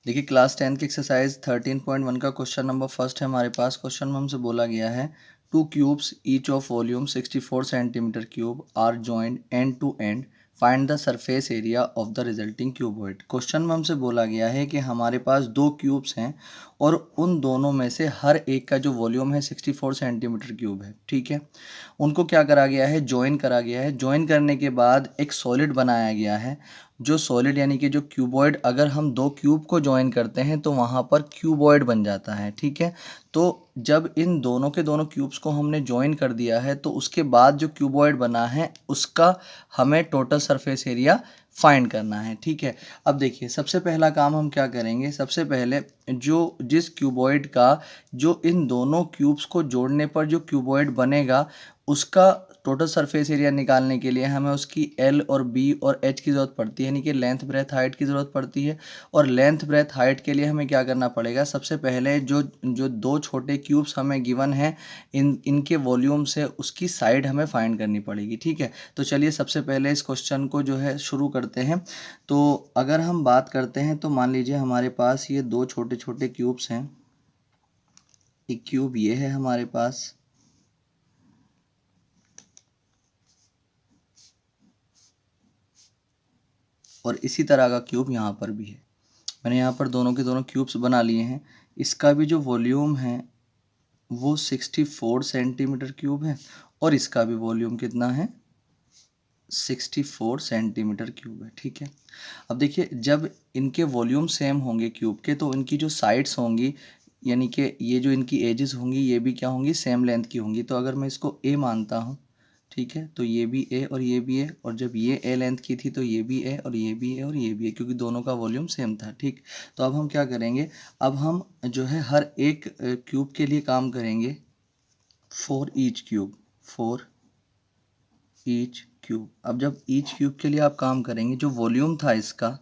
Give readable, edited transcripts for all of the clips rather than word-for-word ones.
देखिए क्लास 10 की एक्सरसाइज 13.1 का क्वेश्चन नंबर फर्स्ट है हमारे पास। क्वेश्चन में हमसे बोला गया है two cubes each of volume 64 centimetre cube are joined end to end, find the surface area of the resulting cuboid. Question में हमसे बोला गया है कि हमारे पास दो क्यूब्स हैं और उन दोनों में से हर एक का जो वॉल्यूम है 64 सेंटीमीटर क्यूब है। ठीक है, उनको क्या करा गया है, ज्वाइन करा गया है। ज्वाइन करने के बाद एक सॉलिड बनाया गया है। जो सॉलिड यानी कि जो क्यूबॉइड, अगर हम दो क्यूब को ज्वाइन करते हैं तो वहाँ पर क्यूबॉइड बन जाता है। ठीक है, तो जब इन दोनों के दोनों क्यूब्स को हमने ज्वाइन कर दिया है तो उसके बाद जो क्यूबॉइड बना है उसका हमें टोटल सरफेस एरिया फाइंड करना है। ठीक है, अब देखिए सबसे पहला काम हम क्या करेंगे, सबसे पहले जो जिस क्यूबॉइड का जो इन दोनों क्यूब्स को जोड़ने पर जो क्यूबॉइड बनेगा उसका टोटल सरफेस एरिया निकालने के लिए हमें उसकी एल और बी और एच की ज़रूरत पड़ती है, यानी कि लेंथ ब्रेथ हाइट की ज़रूरत पड़ती है। और लेंथ ब्रेथ हाइट के लिए हमें क्या करना पड़ेगा, सबसे पहले जो जो दो छोटे क्यूब्स हमें गिवन हैं इनके वॉल्यूम से उसकी साइड हमें फाइंड करनी पड़ेगी। ठीक है, तो चलिए सबसे पहले इस क्वेश्चन को जो है शुरू करते हैं। तो अगर हम बात करते हैं तो मान लीजिए हमारे पास ये दो छोटे छोटे क्यूब्स हैं। एक क्यूब ये है हमारे पास, और इसी तरह का क्यूब यहाँ पर भी है। मैंने यहाँ पर दोनों के दोनों क्यूब्स बना लिए हैं। इसका भी जो वॉल्यूम है वो 64 सेंटीमीटर क्यूब है और इसका भी वॉल्यूम कितना है, 64 सेंटीमीटर क्यूब है। ठीक है, अब देखिए जब इनके वॉल्यूम सेम होंगे क्यूब के तो इनकी जो साइड्स होंगी, यानी कि ये जो इनकी एजेस होंगी ये भी क्या होंगी, सेम लेंथ की होंगी। तो अगर मैं इसको ए मानता हूँ, ठीक है, तो ये भी ए और ये भी ए, और जब ये ए लेंथ की थी तो ये भी ए और ये भी ए और ये भी ए, क्योंकि दोनों का वॉल्यूम सेम था। ठीक, तो अब हम क्या करेंगे, अब हम जो है हर एक क्यूब के लिए काम करेंगे for each cube, for each cube. अब जब ईच क्यूब के लिए आप काम करेंगे, जो वॉल्यूम था इसका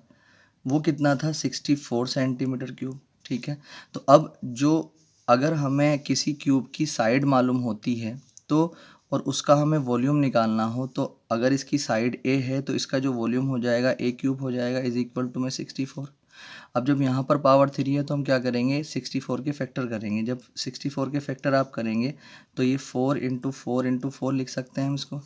वो कितना था, 64 सेंटीमीटर क्यूब। ठीक है, तो अब जो अगर हमें किसी क्यूब की साइड मालूम होती है तो और उसका हमें वॉल्यूम निकालना हो, तो अगर इसकी साइड ए है तो इसका जो वॉल्यूम हो जाएगा ए क्यूब हो जाएगा इज इक्वल टू में 64। अब जब यहाँ पर पावर 3 है तो हम क्या करेंगे, 64 के फैक्टर करेंगे। जब 64 के फैक्टर आप करेंगे तो ये 4 इंटू 4 इंटू 4 लिख सकते हैं हम इसको।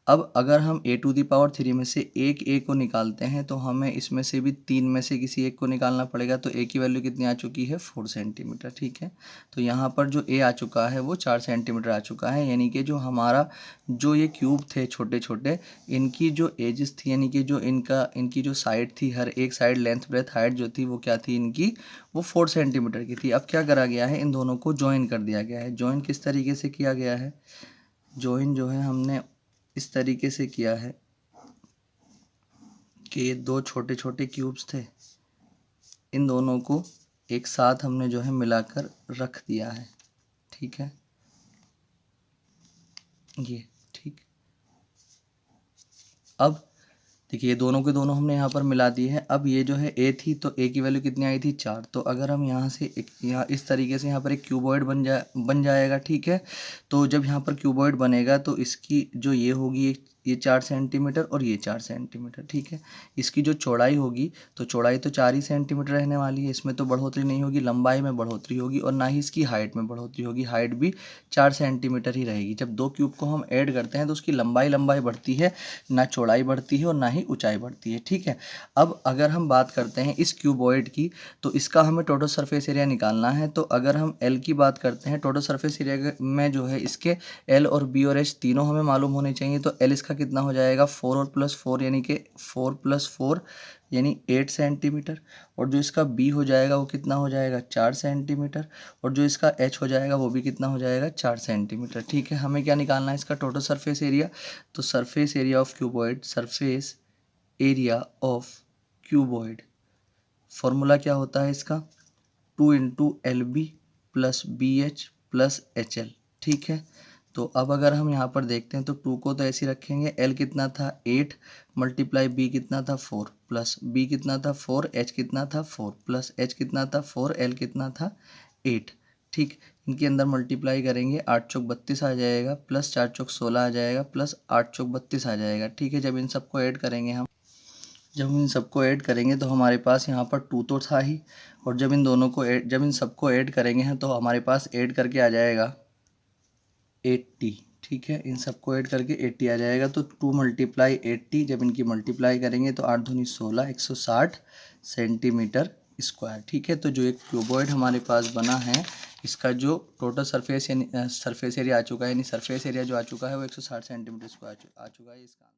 अब अगर हम ए टू दी पावर 3 में से एक ए को निकालते हैं तो हमें इसमें से भी 3 में से किसी एक को निकालना पड़ेगा। तो ए की वैल्यू कितनी आ चुकी है, 4 सेंटीमीटर। ठीक है, तो यहाँ पर जो ए आ चुका है वो 4 सेंटीमीटर आ चुका है, यानी कि जो हमारा जो ये क्यूब थे छोटे छोटे, इनकी जो एजेस थी, यानी कि जो इनकी जो साइड थी, हर एक साइड लेंथ ब्रेथ हाइट जो थी वो क्या थी इनकी, वो 4 सेंटीमीटर की थी। अब क्या करा गया है, इन दोनों को ज्वाइन कर दिया गया है। ज्वाइन किस तरीके से किया गया है, ज्वाइन जो है हमने इस तरीके से किया है कि ये दो छोटे छोटे क्यूब्स थे, इन दोनों को एक साथ हमने जो है मिलाकर रख दिया है। ठीक है, ये ठीक। अब देखिए ये दोनों के दोनों हमने यहाँ पर मिला दिए हैं। अब ये जो है ए थी तो ए की वैल्यू कितनी आई थी, 4। तो अगर हम यहाँ से यहाँ इस तरीके से यहाँ पर एक क्यूबॉइड बन जाएगा। ठीक है, तो जब यहाँ पर क्यूबॉइड बनेगा तो इसकी जो ये होगी ये 4 सेंटीमीटर और ये 4 सेंटीमीटर। ठीक है, इसकी जो चौड़ाई होगी तो चौड़ाई तो 4 ही सेंटीमीटर रहने वाली है, इसमें तो बढ़ोतरी नहीं होगी, लंबाई में बढ़ोतरी होगी और ना ही इसकी हाइट में बढ़ोतरी होगी, हाइट भी 4 सेंटीमीटर ही रहेगी। जब दो क्यूब को हम ऐड करते हैं तो उसकी लंबाई बढ़ती है, ना चौड़ाई बढ़ती है और ना ही ऊंचाई बढ़ती है। ठीक है, अब अगर हम बात करते हैं इस क्यूबॉइड की तो इसका हमें टोटल सरफेस एरिया निकालना है। तो अगर हम एल की बात करते हैं, टोटल सरफेस एरिया में जो है इसके एल और बी और एच तीनों हमें मालूम होने चाहिए। तो एल इसका कितना हो जाएगा, 4 और प्लस 4 यानी कि 4 प्लस 4 यानी 8 सेंटीमीटर, और जो इसका बी हो जाएगा वो कितना हो जाएगा, 4 सेंटीमीटर, और जो इसका एच हो जाएगा वो भी कितना हो जाएगा, 4 सेंटीमीटर। ठीक है, हमें क्या निकालना है, इसका टोटल सरफेस एरिया। तो surface area of cuboid, surface area of cuboid, formula क्या होता है इसका, 2 into L B plus B H plus H L. ठीक है, तो अब अगर हम यहाँ पर देखते हैं तो 2 को तो ऐसे रखेंगे, एल कितना था 8 मल्टीप्लाई बी कितना था 4 प्लस बी कितना था 4, एच कितना था 4 प्लस एच कितना था 4, एल कितना था 8। ठीक, इनके अंदर मल्टीप्लाई करेंगे, 8 चौक 32 आ जाएगा, प्लस 4 चौक 16 आ जाएगा, प्लस 8 चौक 32 आ जाएगा। ठीक है, जब इन सबको ऐड करेंगे हम जब हम इन सबको ऐड करेंगे तो हमारे पास यहाँ पर 2 तो था ही, और जब इन सबको ऐड करेंगे हैं तो हमारे पास ऐड करके आ जाएगा 80। ठीक है, इन सबको ऐड करके 80 आ जाएगा। तो 2 × 80, जब इनकी मल्टीप्लाई करेंगे तो 8 दूनी 16, 160 सेंटीमीटर स्क्वायर। ठीक है, तो जो एक क्यूबॉइड हमारे पास बना है, इसका जो टोटल सरफेस एरिया आ चुका है, यानी सरफेस एरिया जो आ चुका है वो 160 सेंटीमीटर स्क्वायर आ चुका है। इसका